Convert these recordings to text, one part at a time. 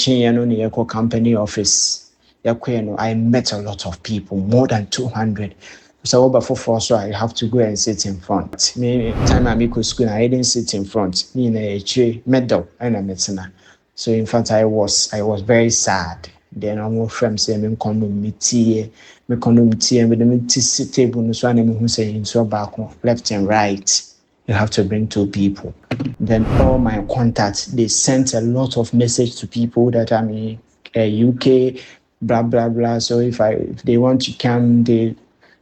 Yako company office. I met a lot of people, more than 200. So over for so I have to go and sit in front. Me time I make school, I didn't sit in front. Me in a medal and a medicine. So in fact, I was very sad. Then I'm more from say me community, me community, and with the table no so I'm who saying so back left and right. You have to bring two people. Then all my contacts, they sent a lot of message to people that I'm in UK, blah blah blah. So if they want to come, they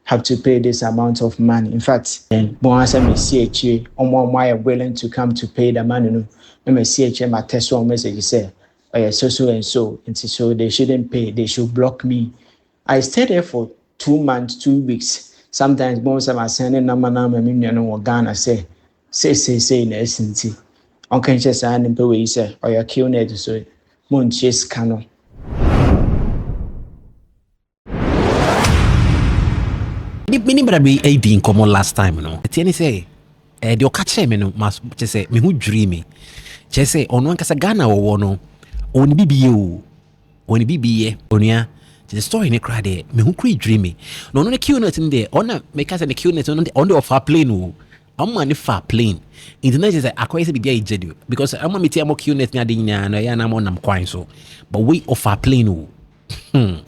have to pay this amount of money. In fact, then Bonasa me CHA, why are willing to come to pay the money. No, my CHA, my test one message say, oh yeah, so and so, and so they shouldn't pay. They should block me. I stayed there for 2 months, 2 weeks. Sometimes Bonasa my sending number Ghana say in essence. Okay, just an employee say, or your kill net so Munch's cano. Mini but be a in common last time, no. Tieni say, the okache me no must just say me who dreamy. Just say on one casa Ghana or no, on BBU, on BBA, onia. The story in a cry there, me who create dreamy. No, no, the Q net in there, on a make us a Q net on the of our plane. I'm money far plane. Internet is a quite be a jedu because I'm a meeting more Q net and I am on quine so. But we offer plane. On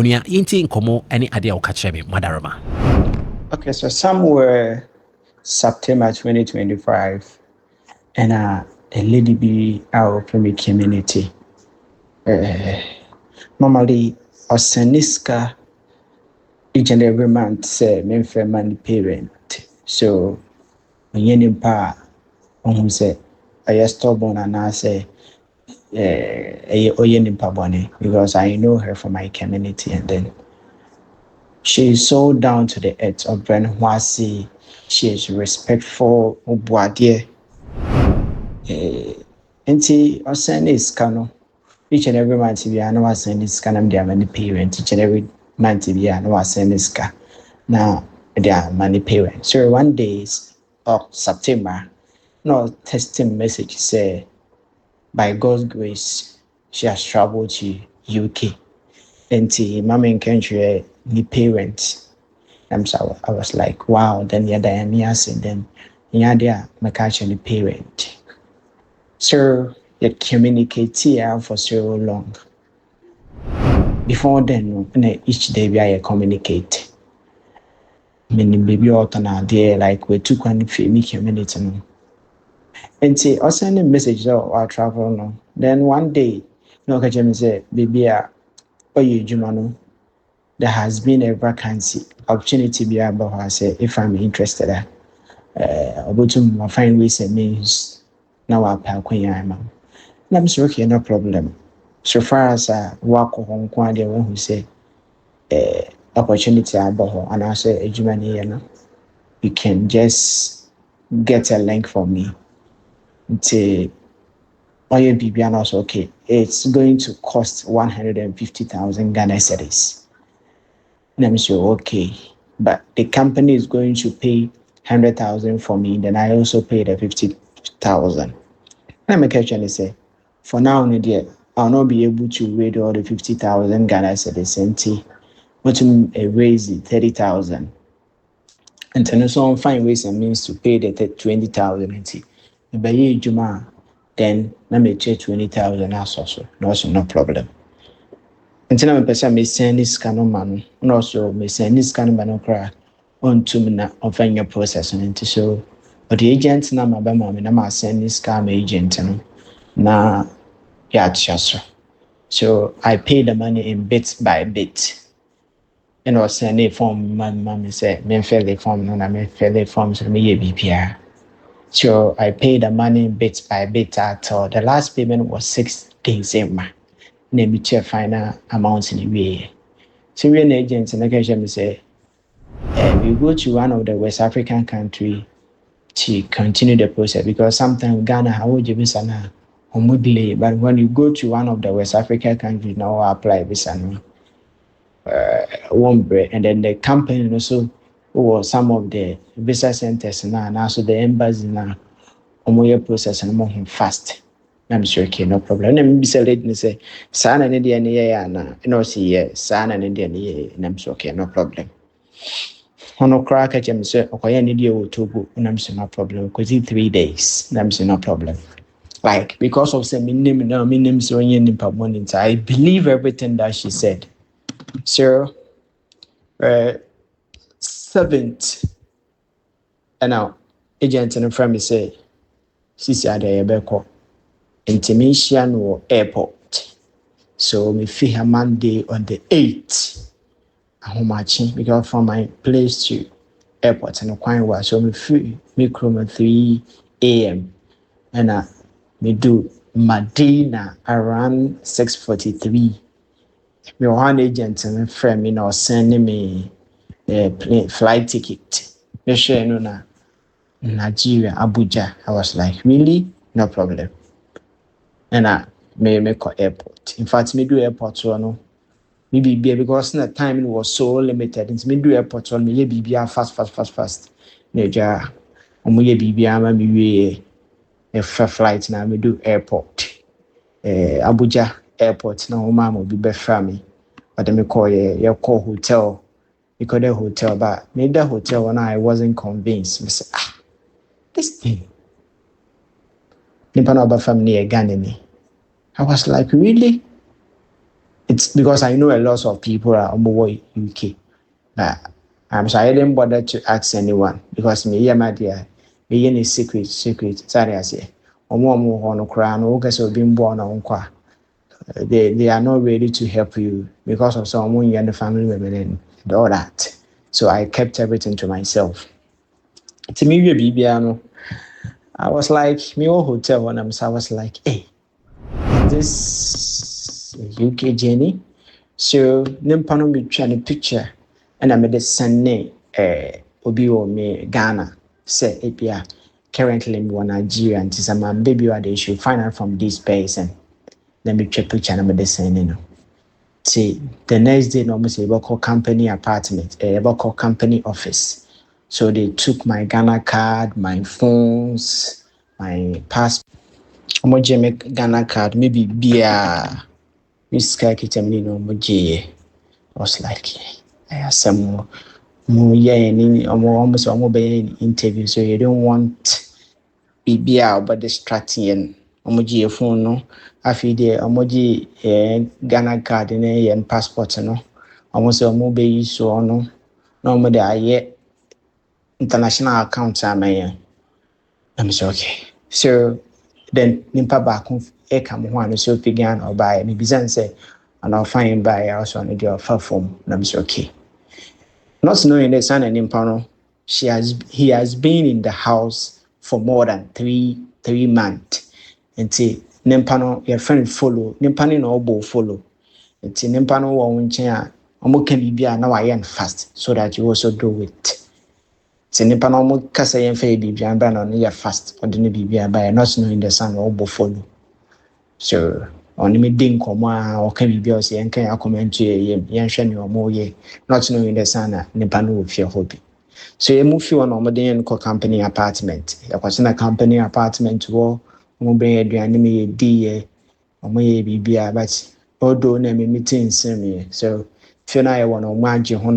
your inting como any idea or catch me, Madarama. Okay, so somewhere September 2025, and a lady be our premier community. Normally, a seniska each and every month say men for money parent. So when you pa on say I stubborn and I say because I know her from my community, and then she is so down to the earth of Brand Wasi. She is respectful of Boadier. And see, our son is cano. Each and every month, we are no send this can there many parents. Each and every month, we are no send this car. Now, there are many parents. So one day of September, no testing message say, by God's grace, she has traveled to UK. And see, mommy in country, the parents. So I was like, wow. Then yeah, Diana's and then yeah, my catching the parent. So you communicate here for so long. Before then, each day we communicate. Meaning baby alternate there, like we took one me community. And see, I send a message or travel no. Then one day, no catch me say, baby, you Jumano. There has been a vacancy opportunity be about her say if I'm interested about to find ways and means now I pay Queen. I'm sure okay, no problem. So far as work on one who say opportunity about her and I say you can just get a link for me. Say BB also okay. It's going to cost 150,000 Ghana cedis. And I'm sure, okay, but the company is going to pay 100,000 for me. Then I also pay the 50,000. Let me catch and say, for now, I'll not be able to raise all the 50,000 Ghana cedis. But to raise the 30,000. And then also find ways and means to pay the 20,000. Then let me check 20,000 also. No problem. Until I'm a person may send this kind of man, and also may send this kind of man cry on to me of your process and so. But the agent number by mom and I'm send this scam agent now. Yeah, just so I pay the money in bits by bit. And I send a form. My mom said, "Me fill the form, and I fill the form so me BPR." So I pay the money bit by bit at all. The last payment was 6 days in my. Name it final amounts in a way. So we're an agent and I can say we go to one of the West African country to continue the process because sometimes Ghana how would you visa now but when you go to one of the West African countries now apply visa one break and then the company also or some of the visa centers now and also the embassy now process and more fast. I'm sure, okay, no problem. And maybe say lady say, son and India and no see yes, son and India and I'm sure, okay, no problem. Ono crack at him say, okay, I need you to go, and I'm sure no problem. Because in 3 days, and I'm sure no problem. Like because of some minimum so I believe everything that she said. So 7th and now agent and friend me say, Sisi Adeyebeko, intimation or airport. So me fee her Monday on the 8th. Ahomachi because from my place to airport and quite well. So me free me come at 3 a.m. and me do Medina around 6:43. Me one agent and a friend me now sending me a plane flight ticket. Me share no na Nigeria Abuja. I was like, really? No problem. And me call airport. In fact, me do airport so no. Me be because the time was so limited. It's me do airport so me be fast. Neja, me be ama me we a flight na me do airport. Abuja airport na home am be befra me. But me call ye call hotel. You call the hotel, but me the hotel when I wasn't convinced. Me say, this thing. Nipa na ba family e Ghanaian. I was like, really? It's because I know a lot of people are on the UK. So I didn't bother to ask anyone because me, yeah, my dear, me, any secret. Sorry, I say, Omo on crown, okay, being born on qua. They are not ready to help you because of someone and the family member and all that. So I kept everything to myself. To me, BBano, I was like, me old hotel when I was like, hey, this UK journey. So nimpa no me twa ne picture and I made the send obi o me Ghana say ebia currently me in Nigeria and some man baby what they should find out from this person. Then me twa picture and I made the send no. See the next day no me say about company apartment, about company office. So they took my Ghana card, my phones, my passport. Omo Ghana card maybe beer. Miss Sky Kitchen no moje. I was like, I have some more yeah, almost interview, so you don't want BBR but distracting emoji phone no. I feel the emoji Ghana card and passport no. Almost a mobile so no. Normally I international account I'm so okay. So then nimpa back come one so began or buy me bizan say and I'll find by also on the offer form. I'm so okay. Not knowing the son and impano, he has been in the house for more than three months. And see Nimpano, your friend follow, Nimpani no obo follow. And see Nimpano won't chair, can be now I am fast so that you also do it. See Nimpano Cassa and Fay be and ban your fast or didn't be by not knowing the son or obo follow. So on me ding koma or can be say and can I comment to yan shen or more ye, not knowing the son, Nimpano with your hobby. So you move you on a company apartment. You question a company apartment wo bring aduane me di ye bibia but although na me meetings me. So if you know you want to manage ho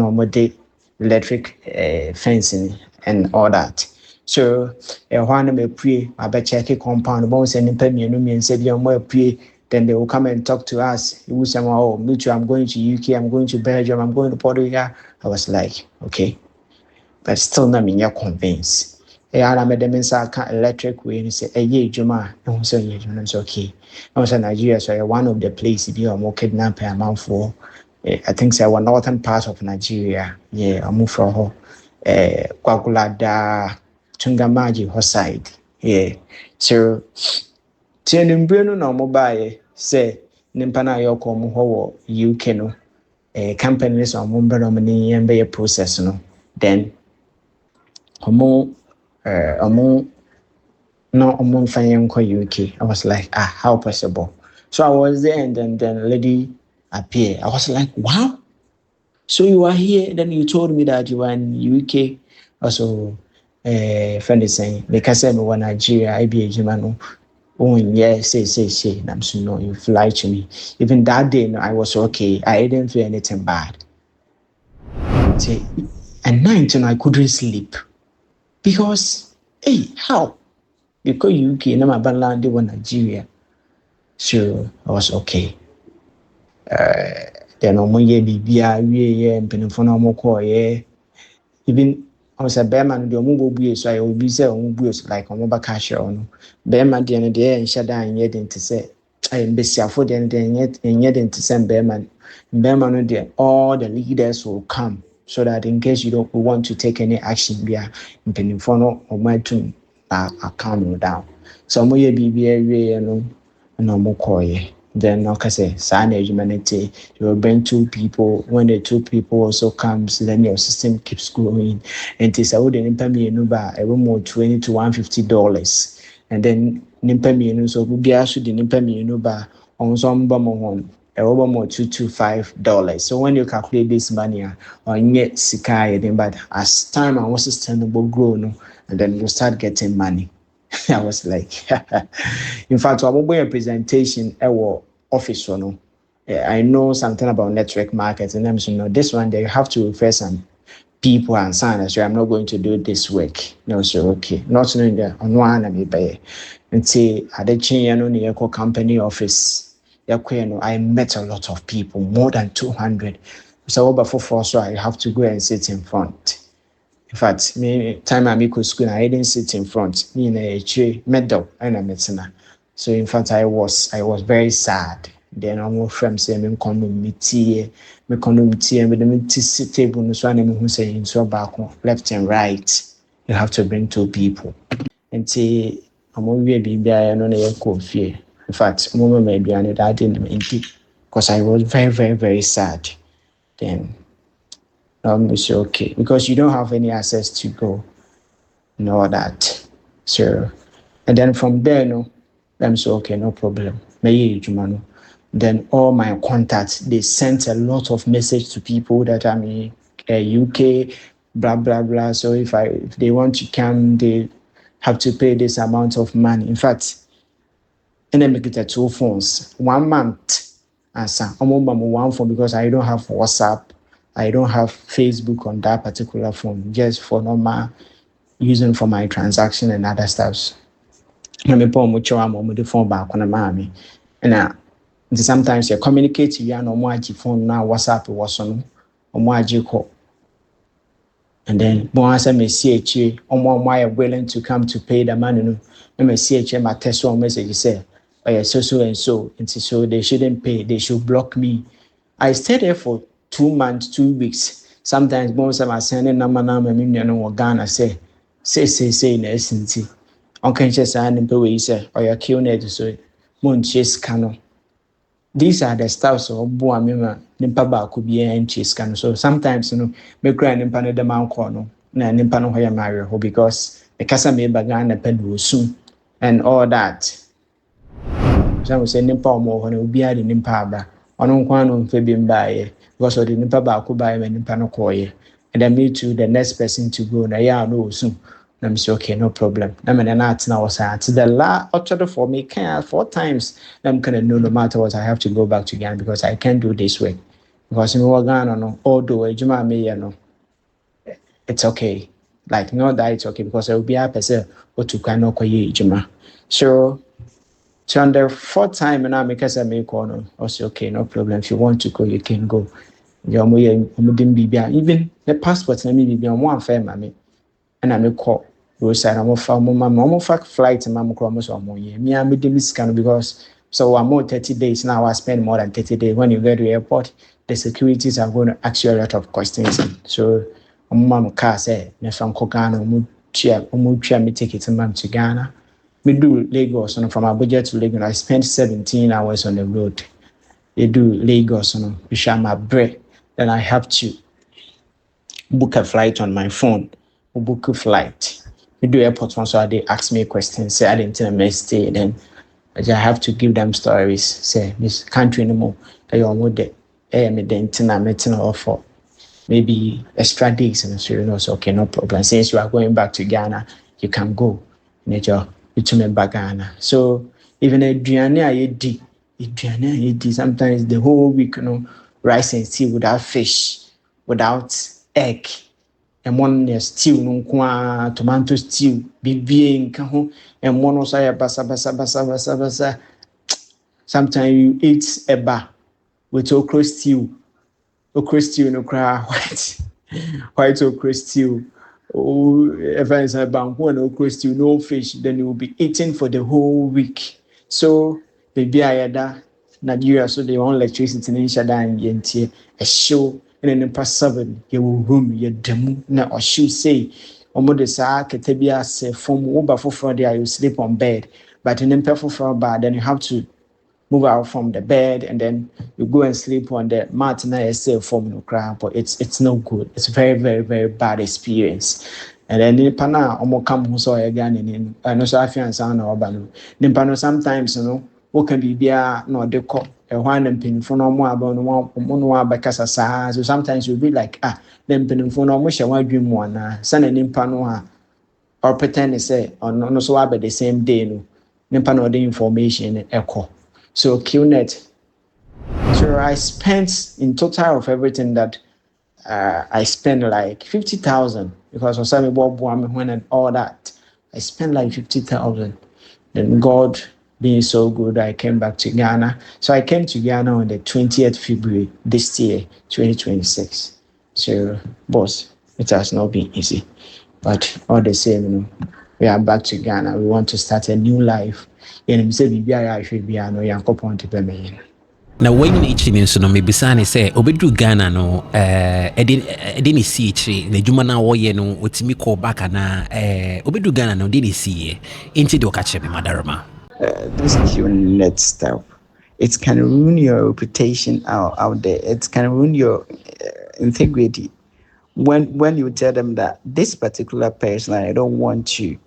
electric fencing and all that. So one me pray I check a compound bon say nipa mienu mi nse bia mo pray then they will come and talk to us. You will say, oh, me too, I'm going to UK, I'm going to Belgium, I'm going to Puerto Rico. I was like, okay. But still not me convinced. I made them inside electric way and say, hey, Juma, and so yeah, it's okay. I was in Nigeria, so one of the places be more kidnapping amount for. I think so one northern part of Nigeria. Yeah, I moved from her. Kwagulada, Tungamaji, her side. Yeah. So, Tianim Bruno no mobile say, Nimpana Yoko Muho, UK no. Companies on Mumbai and be a process no. Then Omo no UK. I was like, how possible? So I was there and then the lady appeared. I was like, wow. So you are here, then you told me that you were in UK. Also friend is saying, because I'm in Nigeria, I be a German. Oh, yeah, say. And I'm so, no, you've lied to me. Even that day, no, I was okay. I didn't feel anything bad. Say, at night, I couldn't sleep because, hey, how? Because UK, no, my land, they were Nigeria. So I was okay. Then, year, BBI, mpanyinfo na ɔmo kɔɔyɛ. Even I was a bɛrima no deɛ ɔmo bɔ bue so a obi sɛ ɔmo bue so like ɔmo bɛka ahyɛ ɔno. Bɛrima deɛ no deɛ nhyɛ da nyɛ den te sɛ mbesiafo deɛ no deɛ nyɛ den te sɛ mbɛrima. Mbɛrima no deɛ all the leaders will come so that in case you don't want to take any action bia mpanyinfo no ɔmo atum account no down. So ɔmo yɛ biribi awie no na ɔmo kɔɔyɛ. Then okay, say sign humanity. You will bring two people. When the two people also comes, then your system keeps growing. And it's a would nimpa mienu ba every more $20 to $150. And then nimpa mienu so be also the nimpa mienu ba on some bamo over more $2 to $5. So when you calculate this money on yet sikai, but as time and was sustainable grow, no, and then you start getting money. I was like, in fact, I'm going a presentation at office. No, I know something about network marketing. I'm saying, no, this one, they have to refer some people and sign as well. I'm not going to do this work. No, so okay. Not knowing that on one, I may pay. And say, at the chain, company office, I met a lot of people, more than 200. So, over for so I have to go and sit in front. In fact, me time I make school, I didn't sit in front. Me in a medal and a medicine. So in fact, I was very sad. Then I'm from say me community, and with the table no so who say so back left and right. You have to bring two people. And say I'm only be there no na fear. In fact, moment maybe I that didn't because I was very, very, very sad. Then it's okay because you don't have any access to go and all that. So, and then from there, no, I'm so okay, no problem. Then all my contacts, they sent a lot of message to people that I'm in UK, blah blah blah. So if they want to come, they have to pay this amount of money. In fact, and then make it 2 phones, 1 month. I'm on one phone because I don't have WhatsApp. I don't have Facebook on that particular phone, just for normal using for my transaction and other stuffs. I'm on the phone back on mommy. And sometimes you communicate you no more phone now, WhatsApp was on or more call. And then once I may see why willing to come to pay the money. No, I may see my text one message say, oh yeah, so and so. And so they shouldn't pay, they should block me. I stayed there for 2 months, 2 weeks. Sometimes most of my sending number or Ghana say in essence. Okay, just and pay say or your kill net so moon chase cano. These are the styles of Boamima, Nimpaba could be an chase cano. So sometimes me cry Nimpano the Mount Corno, na Nimpano Hoya Mario, because the Casa made Bagana pen soon and all that. So I was saying Nimpa more when it would be at the Nimpaba. On one Fabian by because of the Nimpaba could buy when Nimpano Koye. And then me to the next person to go, and I know soon. I'm say okay, no problem. I'm an art now. To the order for me, 4 times. I'm gonna know no matter what I have to go back to Ghana because I can't do this way. Because in Ghana, no, although Juma me, it's okay. Like not that it's okay because I will be a person or to kind of Juma. So on the 4th time, and I make us a make on. Also, okay, no problem. If you want to go, you can go. Even the passport, let me be on one fair, mammy. And I call roadside. I'm flight and mamma promise or more. Me, I'm with this kind because so I'm more 30 days now. I spend more than 30 days. When you get to the airport, the securities are going to ask you a lot of questions. So, mom car say, Nefam Kokano, me ticket and mom to Ghana. We do Lagos and from Abuja to Lagos. I spent 17 hours on the road. They do Lagos and we share my bread. Then I have to book a flight on my phone. Book a flight. We do airport one, so they ask me questions. Say I didn't stay. Then I have to give them stories. Say this country anymore. They are more there. Me didn't offer maybe extra days and so so okay, no problem. Since you are going back to Ghana, you can go. You to me back Ghana. So Even aduane a yɛdi, sometimes the whole week, rice and stew without fish, without egg. And one stew, no tomato stew, bibie nka ho, and one also basa basa basa basa basa. Sometimes you eat eba with okra stew no cry white okra stew. Oh, if I say banku and okra stew, no fish, then you will be eating for the whole week. So, baby, I had Nigeria, so they want electricity in Shada and Yentie, a show, and then past 7, you will room, you demu, na or shoe say, Omo de sa ketebia say from over for Friday, you sleep on bed, but in the for bad, then you have to move out from the bed and then you go and sleep on the mat na yourself from no cry, but it's no good. It's very, very, very bad experience. And then nipa na omo come ho so again in no so afian sound na oba no. Nipa no sometimes what can be bia no de ko e hwan na mpinfo no omo aba no omo no aba kasa saa. So sometimes you'll be like the mpinfo no omo hye wan dwemu ana sana nipa no or pretend to say no so about the same day no nipa no the information echo. So QNet. So I spent in total of everything that I spent like 50,000 because of some Bob when and all that. I spent like 50,000. Then God being so good, I came back to Ghana. So I came to Ghana on the 20th February this year, 2026. So boss, it has not been easy. But all the same, we are back to Ghana. We want to start a new life. And say I should be no yankopon to be. na wɔnyina akyiri nso no mebisa ne sɛ ɔbɛduru ghana no ɛde ne si akyiri na adwuma no a wɔyɛ no ɔtumi kɔɔ back anaa ɔbɛduru ghana no ɔde ne siiɛ enti deɛ ɔka kyerɛ me madarama This QNet stuff, it can ruin your reputation out there. It can ruin your integrity. When you tell them that this particular person, I don't want to,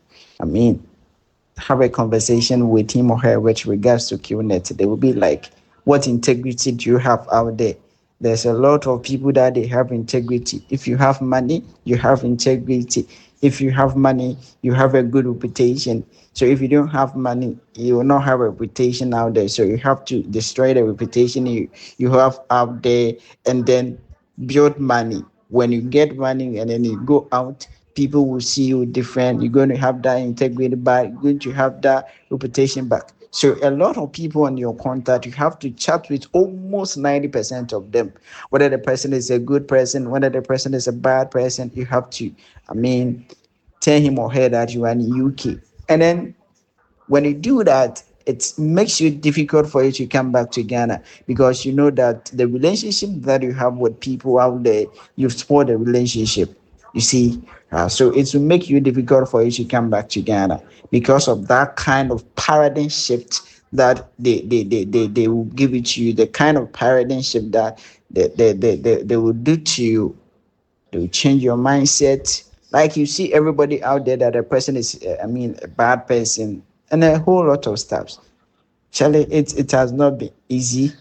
have a conversation with him or her with regards to QNet, they will be like, what integrity do you have out there? There's a lot of people that they have integrity. If you have money, you have integrity. If you have money, you have a good reputation. So if you don't have money, you will not have a reputation out there. So you have to destroy the reputation you have out there and then build money. When you get money and then you go out, people will see you different. You're going to have that integrity back. You're going to have that reputation back. So a lot of people on your contact, you have to chat with almost 90% of them. Whether the person is a good person, whether the person is a bad person, you have to, tell him or her that you are in UK. And then when you do that, it makes it difficult for you to come back to Ghana because you know that the relationship that you have with people out there, you've spoiled the relationship. You see, so it will make you difficult for you to come back to Ghana because of that kind of paradigm shift that they will give it to you, the kind of paradigm shift that they will do to you. They will change your mindset. Like you see everybody out there that a person is, a bad person and a whole lot of stuff. Charlie, it has not been easy.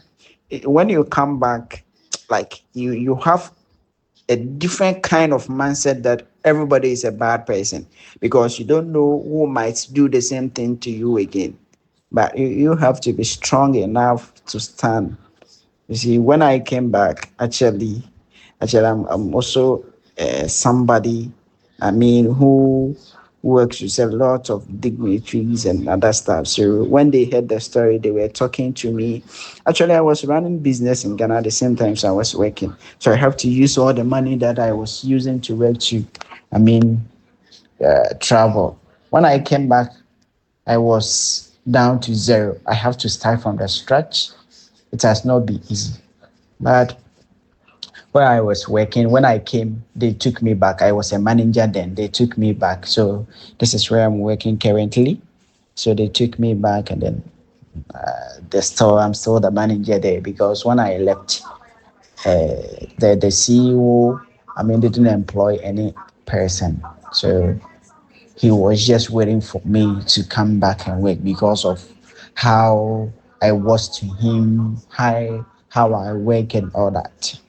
When you come back, like you have a different kind of mindset that everybody is a bad person because you don't know who might do the same thing to you again. But you have to be strong enough to stand. You see, when I came back, actually, I'm also somebody, who works with a lot of dignitaries and other stuff. So when they heard the story, they were talking to me. Actually, I was running business in Ghana at the same time, so I was working. So I have to use all the money that I was using to work to, travel. When I came back, I was down to zero. I have to start from the scratch. It has not been easy, but where I was working, when I came, they took me back. I was a manager then. They took me back. So this is where I'm working currently. So they took me back, and then I'm still the manager there because when I left, the CEO, didn't employ any person. So he was just waiting for me to come back and work because of how I was to him, how I work and all that.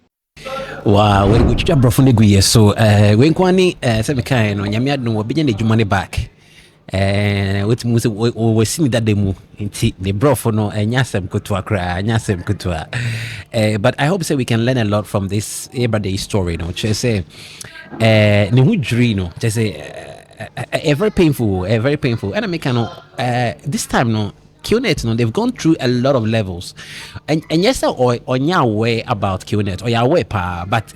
wow wɔtwitwa borɔfo no gu yɛ so wenkoa ne sɛ mekaɛ no nyame ade no wɔbɛnya ne adwuma no back What was we seen that demo inti the bro for no nyasem kutua kra nyasem kutua. But I hope say we can learn a lot from this everyday story, no. Just say ne hu dri no, just say very painful, very painful. And I make no this time no QNet no, they've gone through a lot of levels. And yes or nya way about QNet or ya way pa, but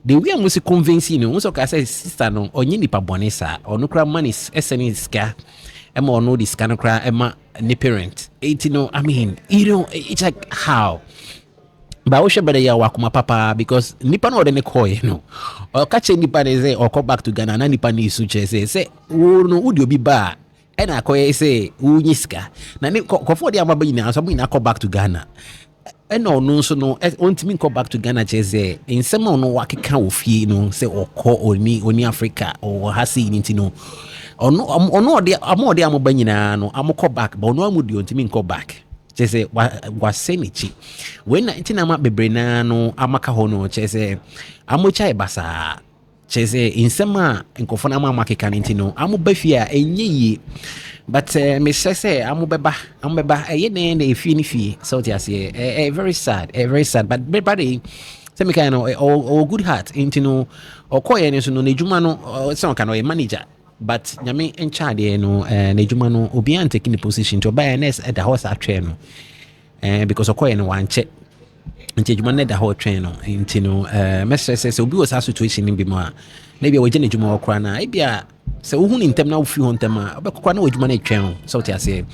the way I'm convincing you, so I say sister no onye nipa bonesa or no cry money SNE ska Emma or no this kind of cry Emma ni parent. It you know, I mean, you know, it's like how. But I wish better ya wakuma papa because nipa no de call you know. Or catch nipa de say or come back to Ghana na nipa ni suche say wo no udi obi ba and I call say unyiska. Na ni kofo de amaba nyina so nyina come back to Ghana. And no so no ontimi come back to Ghana chese in some no wakeka ofie no say okọ oni Africa or hasi nti no ono de amode amoba nyina no amokọ back but ono amudi ontimi come back chese wa senichi when ntina ma bebre na no amaka ho no chese amocha ebasa chese in some nkofo na amakeka nti no amoba fie a enye yi. But me say amubeba ne ifi ni fi so ti ase very sad but everybody say me kind of all good heart into no okoye ne so no ejuma no say on kan o manager but nyame en charge no na ejuma no obi an taking the position to buy ness at the house atwe no because okoye no wanche nti ejuma na da ho twen no nti no mestre say obi was a situation bi mo a na bia waje na ejuma okra na e bia se wo hu ni ntem na wo fi ho ntem a obekokwa na ejuma na etwen so ti ase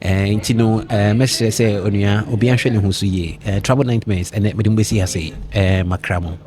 nti no mestre say onua obi anhwe ne ho so ye trouble nightmares and me dem besi ase makramo